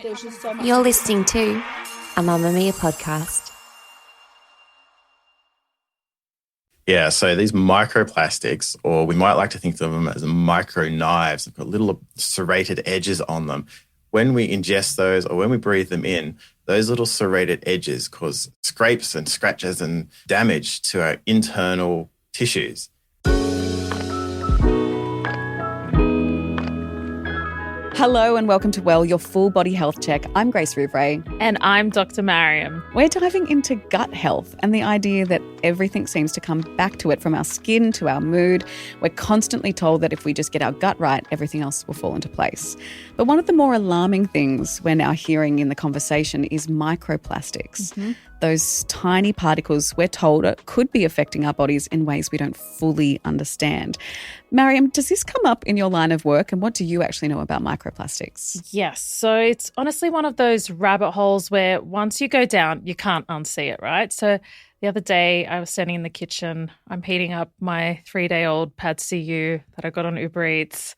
there's just so much. You're listening to a Mamamia podcast. Yeah, so these microplastics, or we might like to think of them as micro knives, they've got little serrated edges on them. When we ingest those or when we breathe them in, those little serrated edges cause scrapes and scratches and damage to our internal tissues. Hello and welcome to Well, your full body health check. I'm Grace Rouvray. And I'm Dr. Mariam. We're diving into gut health and the idea that everything seems to come back to it, from our skin to our mood. We're constantly told that if we just get our gut right, everything else will fall into place. But one of the more alarming things we're now hearing in the conversation is microplastics. Mm-hmm. Those tiny particles we're told could be affecting our bodies in ways we don't fully understand. Mariam, does this come up in your line of work, and what do you actually know about microplastics? Yes. So it's honestly one of those rabbit holes where once you go down, you can't unsee it, right? So the other day I was standing in the kitchen. I'm heating up my 3-day-old Pad CU that I got on Uber Eats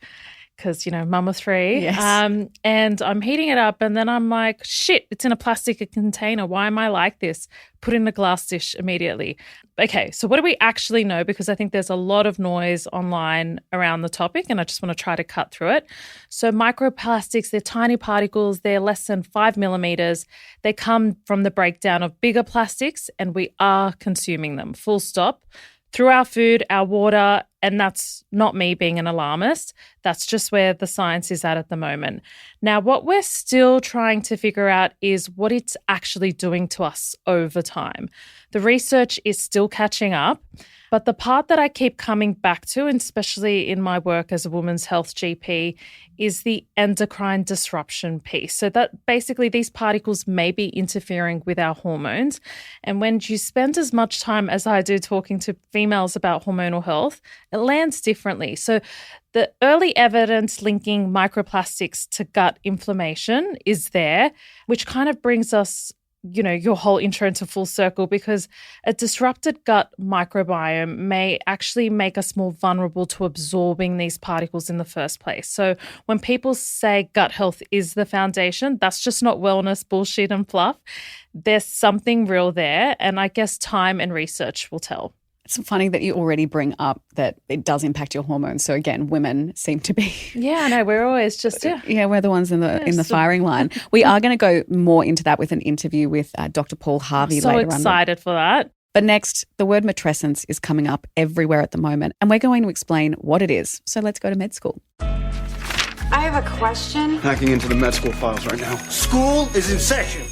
because, you know, mum of 3. Yes. And I'm heating it up and then I'm like, shit, it's in a plastic container. Why am I like this? Put it in a glass dish immediately. Okay, so what do we actually know? Because I think there's a lot of noise online around the topic and I just want to try to cut through it. So microplastics, they're tiny particles. They're less than 5 millimeters. They come from the breakdown of bigger plastics and we are consuming them, full stop, through our food, our water, and that's not me being an alarmist. That's just where the science is at the moment. Now, what we're still trying to figure out is what it's actually doing to us over time. The research is still catching up, but the part that I keep coming back to, and especially in my work as a women's health GP, is the endocrine disruption piece. So that basically these particles may be interfering with our hormones. And when you spend as much time as I do talking to females about hormonal health, it lands differently. So the early evidence linking microplastics to gut inflammation is there, which kind of brings us, you know, your whole intro into full circle, because a disrupted gut microbiome may actually make us more vulnerable to absorbing these particles in the first place. So when people say gut health is the foundation, that's just not wellness bullshit and fluff. There's something real there, and I guess time and research will tell. It's funny that you already bring up that it does impact your hormones. So again, women seem to be. Yeah, I know. We're always just we're the ones in the firing line. We are going to go more into that with an interview with Dr Paul Harvey later on. So excited for that. But next, the word matrescence is coming up everywhere at the moment, and we're going to explain what it is. So let's go to med school. I have a question. Hacking into the med school files right now. School is in session.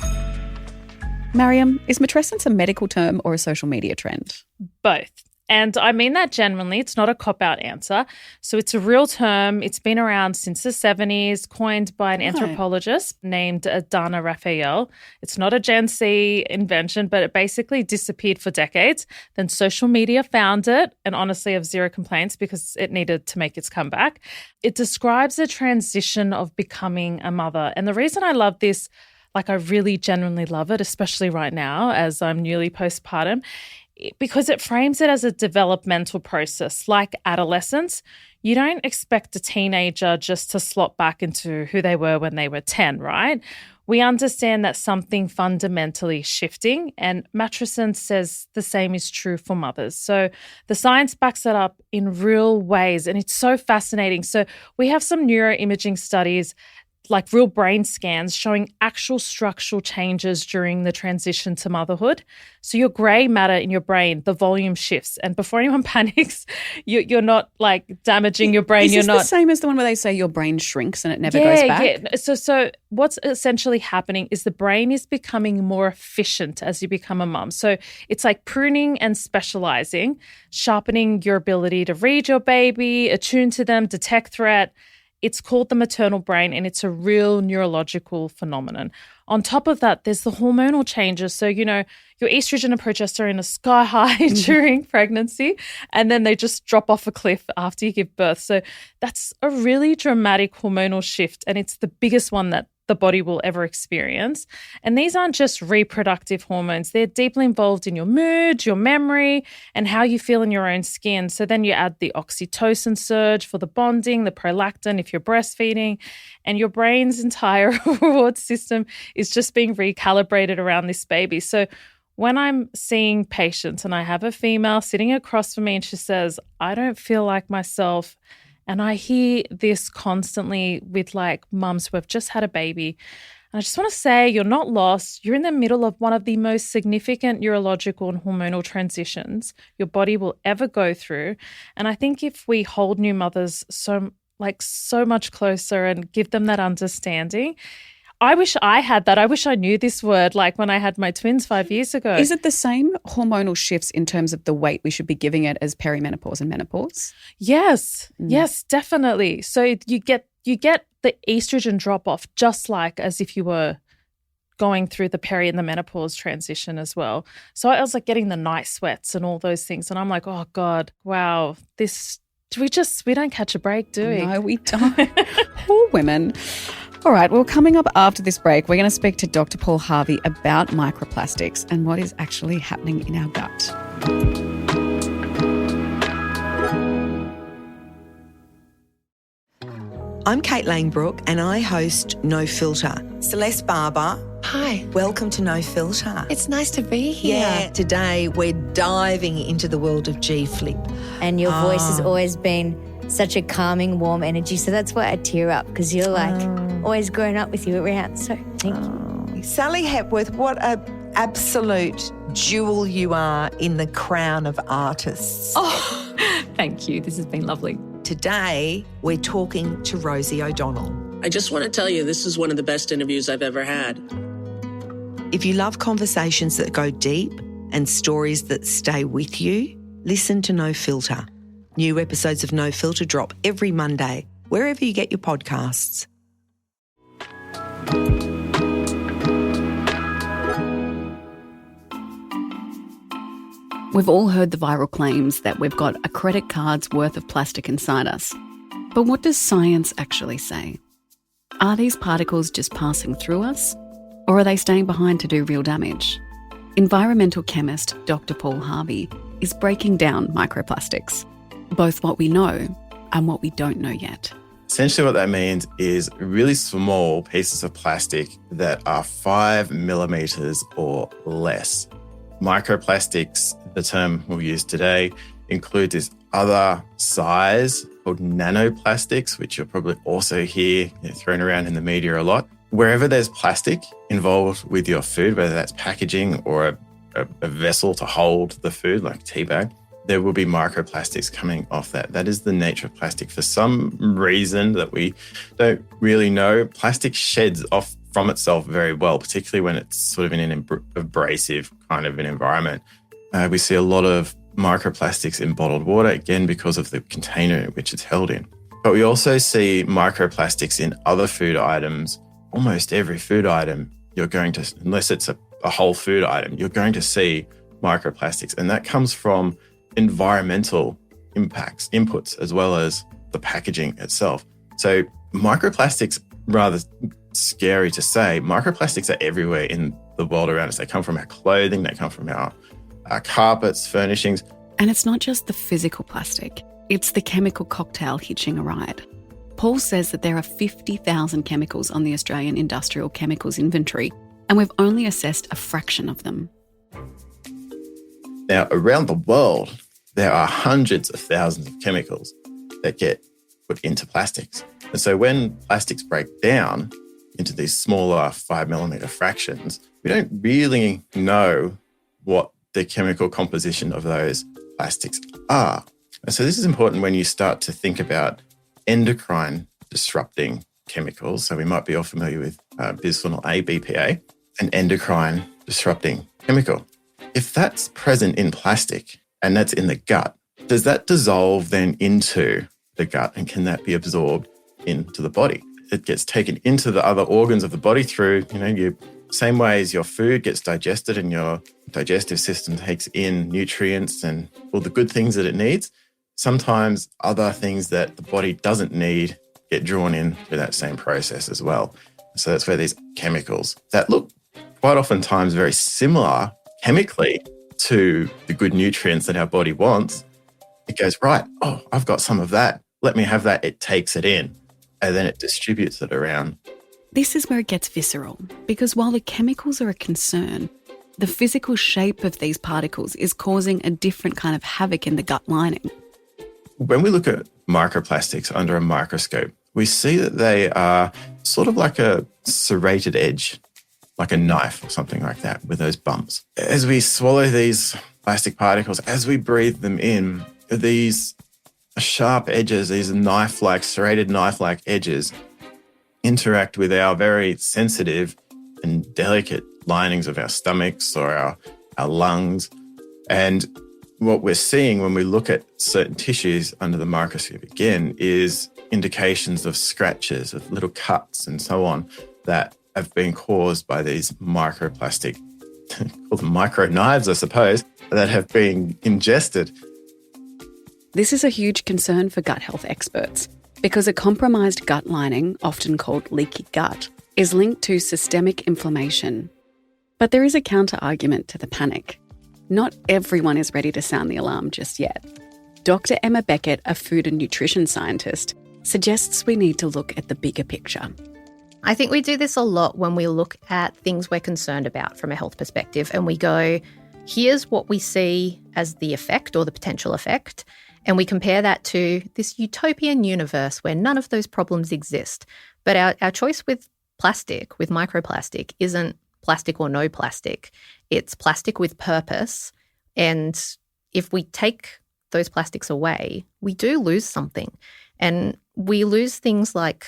Mariam, is matrescence a medical term or a social media trend? Both. And I mean that genuinely. It's not a cop-out answer. So it's a real term. It's been around since the 70s, coined by an anthropologist named Dana Raphael. It's not a Gen Z invention, but it basically disappeared for decades. Then social media found it, and honestly, I have zero complaints because it needed to make its comeback. It describes the transition of becoming a mother. And the reason I love this, like I really genuinely love it, especially right now as I'm newly postpartum, because it frames it as a developmental process. Like adolescence, you don't expect a teenager just to slot back into who they were when they were 10, right? We understand that something fundamentally is shifting, and matrescence says the same is true for mothers. So the science backs it up in real ways, and it's so fascinating. So we have some neuroimaging studies, like real brain scans showing actual structural changes during the transition to motherhood. So your grey matter in your brain, the volume shifts. And before anyone panics, you're not like damaging your brain. Is this the same as the one where they say your brain shrinks and it never goes back? Yeah. So what's essentially happening is the brain is becoming more efficient as you become a mum. So it's like pruning and specializing, sharpening your ability to read your baby, attune to them, detect threat. It's called the maternal brain, and it's a real neurological phenomenon. On top of that, there's the hormonal changes. So, you know, your estrogen and progesterone are sky high during pregnancy, and then they just drop off a cliff after you give birth. So that's a really dramatic hormonal shift, and it's the biggest one that the body will ever experience. And these aren't just reproductive hormones. They're deeply involved in your mood, your memory, and how you feel in your own skin. So then you add the oxytocin surge for the bonding, the prolactin if you're breastfeeding, and your brain's entire reward system is just being recalibrated around this baby. So when I'm seeing patients and I have a female sitting across from me and she says, I don't feel like myself, and I hear this constantly with like mums who have just had a baby. And I just want to say you're not lost. You're in the middle of one of the most significant neurological and hormonal transitions your body will ever go through. And I think if we hold new mothers so much closer and give them that understanding, I wish I had that. I wish I knew this word like when I had my twins 5 years ago. Is it the same hormonal shifts in terms of the weight we should be giving it as perimenopause and menopause? Yes. Yes, definitely. So you get the estrogen drop off just like as if you were going through the peri and the menopause transition as well. So I was like getting the night sweats and all those things. And I'm like, oh God, wow, we don't catch a break, do we? No, we don't. Poor women. All right, well, coming up after this break, we're going to speak to Dr. Paul Harvey about microplastics and what is actually happening in our gut. I'm Kate Langbrook and I host No Filter. Celeste Barber. Hi. Welcome to No Filter. It's nice to be here. Yeah, today we're diving into the world of G-Flip. And your voice has always been such a calming, warm energy. So that's why I tear up, because you're like always growing up with you around. So thank you. Sally Hepworth, what a absolute jewel you are in the crown of artists. Oh, thank you. This has been lovely. Today, we're talking to Rosie O'Donnell. I just want to tell you, this is one of the best interviews I've ever had. If you love conversations that go deep and stories that stay with you, listen to No Filter. New episodes of No Filter drop every Monday, wherever you get your podcasts. We've all heard the viral claims that we've got a credit card's worth of plastic inside us. But what does science actually say? Are these particles just passing through us, or are they staying behind to do real damage? Environmental chemist Dr Paul Harvey is breaking down microplastics, both what we know and what we don't know yet. Essentially what that means is really small pieces of plastic that are 5 millimeters or less. Microplastics, the term we'll use today, includes this other size called nanoplastics, which you'll probably also hear thrown around in the media a lot. Wherever there's plastic involved with your food, whether that's packaging or a vessel to hold the food, like a tea bag, there will be microplastics coming off that. That is the nature of plastic. For some reason that we don't really know, plastic sheds off from itself very well, particularly when it's sort of in an abrasive kind of an environment. We see a lot of microplastics in bottled water, again, because of the container in which it's held in. But we also see microplastics in other food items. Almost every food item you're going to, unless it's a whole food item, you're going to see microplastics. And that comes from environmental inputs, as well as the packaging itself. So microplastics, rather scary to say, microplastics are everywhere in the world around us. They come from our clothing, they come from our carpets, furnishings. And it's not just the physical plastic, it's the chemical cocktail hitching a ride. Paul says that there are 50,000 chemicals on the Australian Industrial Chemicals Inventory, and we've only assessed a fraction of them. Now, around the world, there are hundreds of thousands of chemicals that get put into plastics. And so when plastics break down into these smaller 5 millimeter fractions, we don't really know what the chemical composition of those plastics are. And so this is important when you start to think about endocrine disrupting chemicals. So we might be all familiar with bisphenol A, BPA, an endocrine disrupting chemical. If that's present in plastic and that's in the gut, does that dissolve then into the gut, and can that be absorbed into the body? It gets taken into the other organs of the body through, your same way as your food gets digested and your digestive system takes in nutrients and all the good things that it needs. Sometimes other things that the body doesn't need get drawn in through that same process as well. So that's where these chemicals that look quite oftentimes very similar chemically to the good nutrients that our body wants, it goes, right, oh, I've got some of that. Let me have that. It takes it in and then it distributes it around. This is where it gets visceral, because while the chemicals are a concern, the physical shape of these particles is causing a different kind of havoc in the gut lining. When we look at microplastics under a microscope, we see that they are sort of like a serrated edge, like a knife or something like that with those bumps. As we swallow these plastic particles, as we breathe them in, these sharp edges, these knife-like, serrated knife-like edges interact with our very sensitive and delicate linings of our stomachs or our lungs. And what we're seeing when we look at certain tissues under the microscope again is indications of scratches, of little cuts and so on that have been caused by these microplastic, call them micro knives, I suppose, that have been ingested. This is a huge concern for gut health experts because a compromised gut lining, often called leaky gut, is linked to systemic inflammation. But there is a counter-argument to the panic. Not everyone is ready to sound the alarm just yet. Dr Emma Beckett, a food and nutrition scientist, suggests we need to look at the bigger picture. I think we do this a lot when we look at things we're concerned about from a health perspective and we go, here's what we see as the effect or the potential effect, and we compare that to this utopian universe where none of those problems exist. But our choice with plastic, with microplastic, isn't plastic or no plastic. It's plastic with purpose. And if we take those plastics away, we do lose something. And we lose things like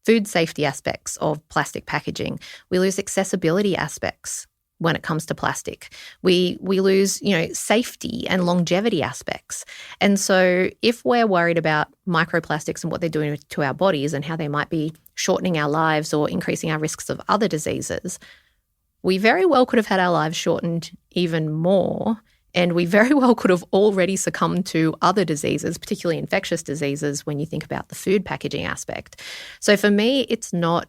food safety aspects of plastic packaging. We lose accessibility aspects when it comes to plastic. We lose, safety and longevity aspects. And so if we're worried about microplastics and what they're doing to our bodies and how they might be shortening our lives or increasing our risks of other diseases, we very well could have had our lives shortened even more, and we very well could have already succumbed to other diseases, particularly infectious diseases, when you think about the food packaging aspect. So for me, it's not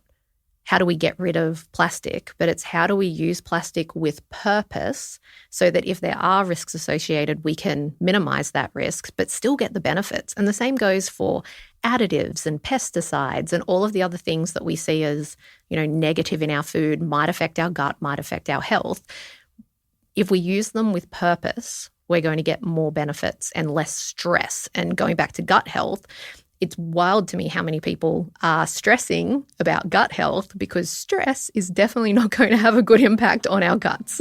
how do we get rid of plastic, but it's how do we use plastic with purpose so that if there are risks associated, we can minimize that risk, but still get the benefits. And the same goes for additives and pesticides and all of the other things that we see as, negative in our food, might affect our gut, might affect our health. If we use them with purpose, we're going to get more benefits and less stress. And going back to gut health, it's wild to me how many people are stressing about gut health because stress is definitely not going to have a good impact on our guts.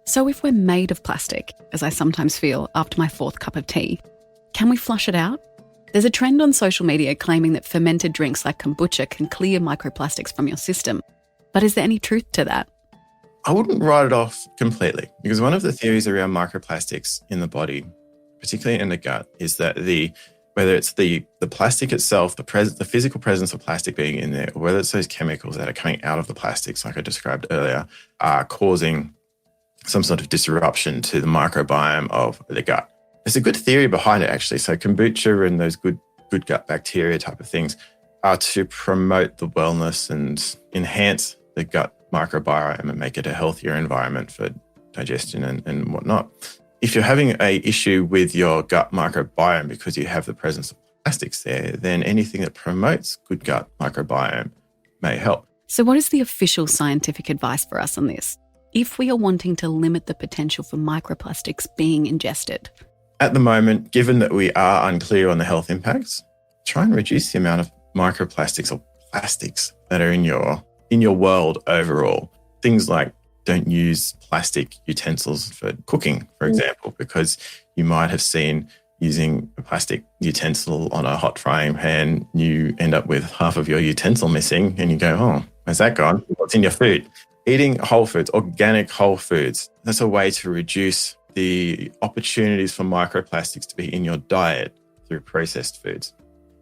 So if we're made of plastic, as I sometimes feel after my 4th cup of tea, can we flush it out? There's a trend on social media claiming that fermented drinks like kombucha can clear microplastics from your system. But is there any truth to that? I wouldn't write it off completely because one of the theories around microplastics in the body, particularly in the gut, is that whether it's the plastic itself, the physical presence of plastic being in there, or whether it's those chemicals that are coming out of the plastics, like I described earlier, are causing some sort of disruption to the microbiome of the gut. There's a good theory behind it, actually. So kombucha and those good gut bacteria type of things are to promote the wellness and enhance the gut microbiome and make it a healthier environment for digestion and whatnot. If you're having an issue with your gut microbiome because you have the presence of plastics there, then anything that promotes good gut microbiome may help. So what is the official scientific advice for us on this, if we are wanting to limit the potential for microplastics being ingested? At the moment, given that we are unclear on the health impacts, try and reduce the amount of microplastics or plastics that are in your world overall. Things like don't use plastic utensils for cooking, for example, because you might have seen using a plastic utensil on a hot frying pan, you end up with half of your utensil missing and you go, oh, where's that gone? What's in your food? Eating whole foods, organic whole foods, that's a way to reduce the opportunities for microplastics to be in your diet through processed foods.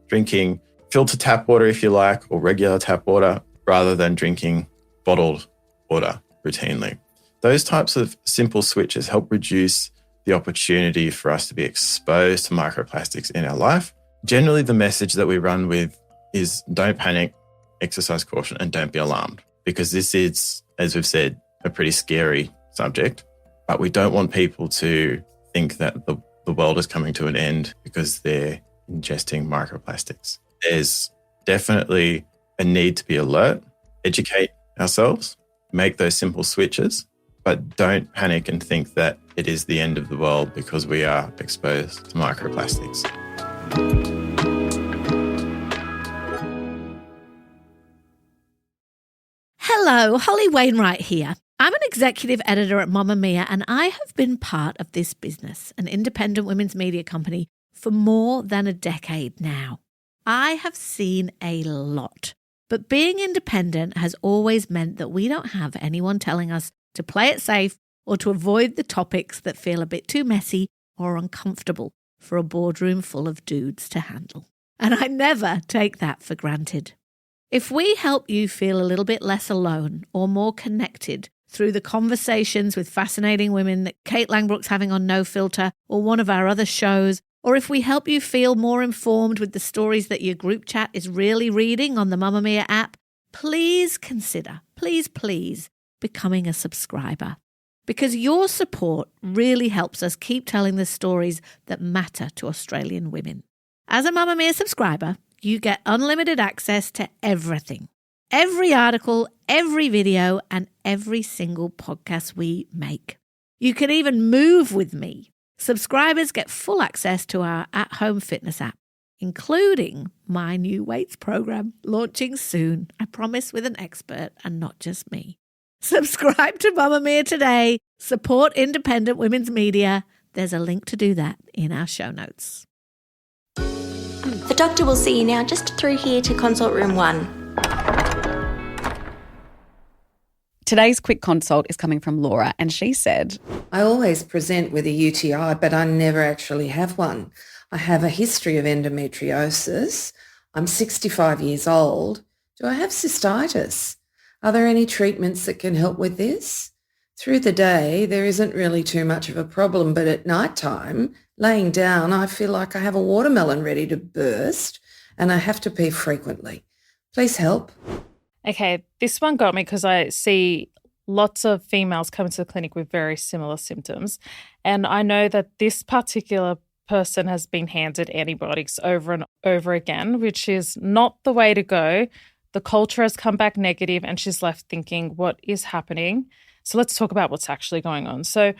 Drinking filtered tap water, if you like, or regular tap water, rather than drinking bottled water routinely. Those types of simple switches help reduce the opportunity for us to be exposed to microplastics in our life. Generally, the message that we run with is don't panic. exercise caution and don't be alarmed, because this is, as we've said, a pretty scary subject. But we don't want people to think that the world is coming to an end because they're ingesting microplastics. There's definitely a need to be alert, educate ourselves, make those simple switches, but don't panic and think that it is the end of the world because we are exposed to microplastics. Hello, Holly Wainwright here. I'm an executive editor at Mamamia, and I have been part of this business, an independent women's media company, for more than a decade now. I have seen a lot, but being independent has always meant that we don't have anyone telling us to play it safe or to avoid the topics that feel a bit too messy or uncomfortable for a boardroom full of dudes to handle. And I never take that for granted. If we help you feel a little bit less alone or more connected through the conversations with fascinating women that Kate Langbrook's having on No Filter or one of our other shows, or if we help you feel more informed with the stories that your group chat is really reading on the Mamamia app, please consider, please, becoming a subscriber. Because your support really helps us keep telling the stories that matter to Australian women. As a Mamamia subscriber, you get unlimited access to everything. Every article, every video, and every single podcast we make. You can even move with me. Subscribers get full access to our at-home fitness app, including my new weights program, launching soon, I promise, with an expert and not just me. Subscribe to Mamamia today. Support independent women's media. There's a link to do that in our show notes. The doctor will see you now just through here to consult room 1. Today's quick consult is coming from Laura, and she said, I always present with a UTI, but I never actually have one. I have a history of endometriosis. I'm 65 years old. Do I have cystitis? Are there any treatments that can help with this? Through the day, there isn't really too much of a problem, but at night time, laying down, I feel like I have a watermelon ready to burst and I have to pee frequently. Please help. Okay, this one got me because I see lots of females come to the clinic with very similar symptoms. And I know that this particular person has been handed antibiotics over and over again, which is not the way to go. The culture has come back negative and she's left thinking, what is happening? So let's talk about what's actually going on. So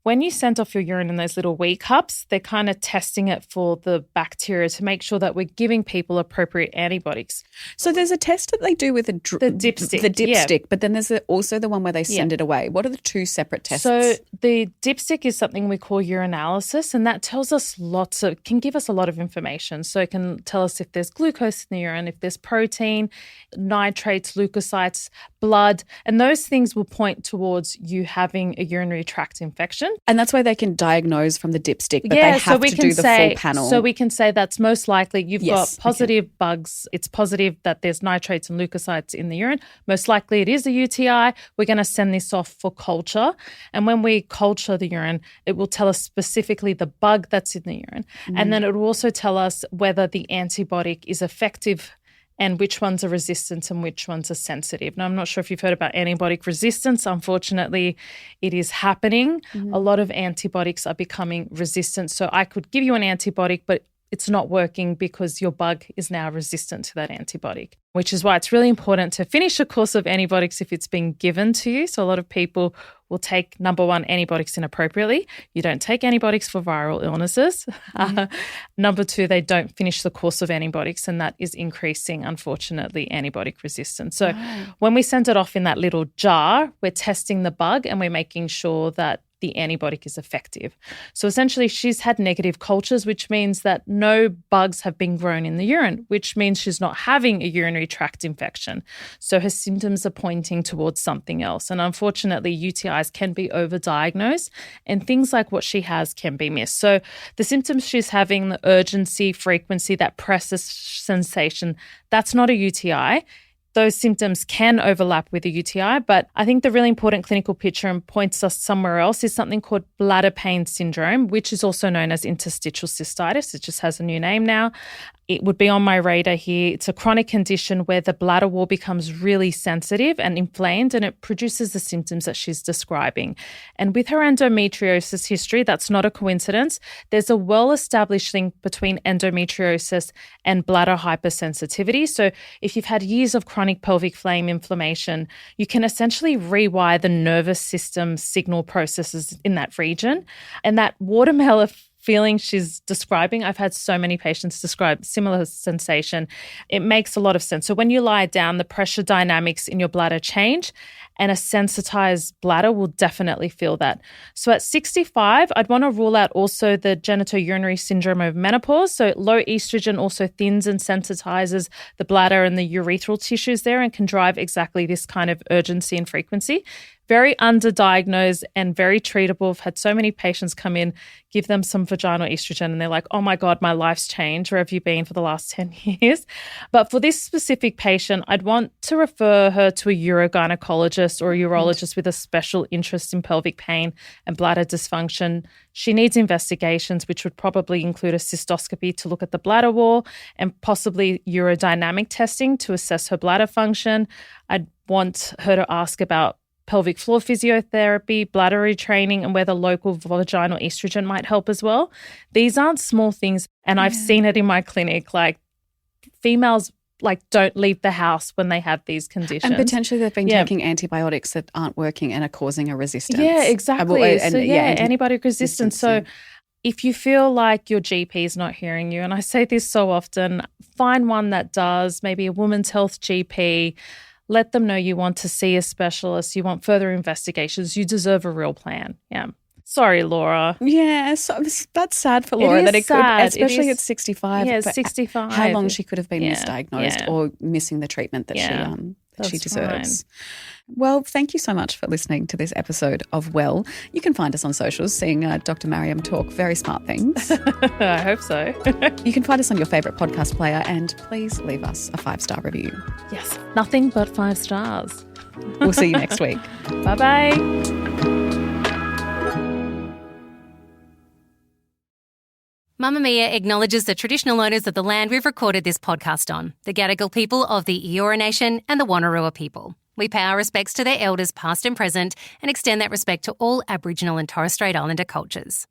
when you send off your urine in those little wee cups, they're kind of testing it for the bacteria to make sure that we're giving people appropriate antibiotics. So there's a test that they do with the dipstick, but then there's also the one where they send it away. What are the two separate tests? So the dipstick is something we call urinalysis, and that tells us can give us a lot of information. So it can tell us if there's glucose in the urine, if there's protein, nitrates, leukocytes, blood, and those things will point towards you having a urinary tract infection. And that's why they can diagnose from the dipstick, but they have to do the full panel. So we can say that's most likely you've got positive bugs. It's positive that there's nitrates and leukocytes in the urine. Most likely it is a UTI. We're going to send this off for culture. And when we culture the urine, it will tell us specifically the bug that's in the urine. And then it will also tell us whether the antibiotic is effective and which ones are resistant and which ones are sensitive. Now, I'm not sure if you've heard about antibiotic resistance. Unfortunately, it is happening. A lot of antibiotics are becoming resistant. So I could give you an antibiotic, but it's not working because your bug is now resistant to that antibiotic, which is why it's really important to finish a course of antibiotics if it's been given to you. So a lot of people will take, number one, antibiotics inappropriately. You don't take antibiotics for viral illnesses. Number two, they don't finish the course of antibiotics, and that is increasing, unfortunately, antibiotic resistance. So when we send it off in that little jar, we're testing the bug and we're making sure that the antibiotic is effective. So essentially she's had negative cultures, which means that no bugs have been grown in the urine, which means she's not having a urinary tract infection. So her symptoms are pointing towards something else. And unfortunately, UTIs can be overdiagnosed and things like what she has can be missed. So the symptoms she's having, the urgency, frequency, that pressure sensation, that's not a UTI. those symptoms can overlap with a UTI, but I think the really important clinical picture and points us somewhere else is something called bladder pain syndrome, which is also known as interstitial cystitis. It just has a new name now. It would be on my radar here. It's a chronic condition where the bladder wall becomes really sensitive and inflamed, and it produces the symptoms that she's describing. And with her endometriosis history, that's not a coincidence. There's a well-established link between endometriosis and bladder hypersensitivity. So if you've had years of chronic pelvic flame inflammation, you can essentially rewire the nervous system signal processes in that region. And that watermelon feeling she's describing, I've had so many patients describe similar sensation. It makes a lot of sense. So when you lie down, the pressure dynamics in your bladder change, and a sensitized bladder will definitely feel that. So at 65, I'd want to rule out also the genitourinary syndrome of menopause. So low estrogen also thins and sensitizes the bladder and the urethral tissues there and can drive exactly this kind of urgency and frequency. Very underdiagnosed and very treatable. I've had so many patients come in, give them some vaginal estrogen, and they're like, oh my God, my life's changed. Where have you been for the last 10 years? But for this specific patient, I'd want to refer her to a urogynecologist or a urologist with a special interest in pelvic pain and bladder dysfunction. She needs investigations, which would probably include a cystoscopy to look at the bladder wall and possibly urodynamic testing to assess her bladder function. I'd want her to ask about pelvic floor physiotherapy, bladder retraining, and whether local vaginal estrogen might help as well. These aren't small things, and I've seen it in my clinic. Like, females don't leave the house when they have these conditions. And potentially they've been taking antibiotics that aren't working and are causing a resistance. Yeah, exactly. Antibiotic resistance. So if you feel like your GP is not hearing you, and I say this so often, find one that does, maybe a women's health GP. Let them know you want to see a specialist, you want further investigations, you deserve a real plan. Yeah. Sorry, Laura. Yeah, so that's sad for Laura. It is sad. Especially at 65. Yeah, 65. How long she could have been misdiagnosed or missing the treatment that she deserves. Fine. Well, thank you so much for listening to this episode of Well. You can find us on socials, seeing Dr. Mariam talk very smart things. I hope so. You can find us on your favourite podcast player, and please leave us a 5-star review. Yes, nothing but 5 stars. We'll see you next week. Bye-bye. Mamamia acknowledges the traditional owners of the land we've recorded this podcast on, the Gadigal people of the Eora Nation and the Wonnarua people. We pay our respects to their elders past and present and extend that respect to all Aboriginal and Torres Strait Islander cultures.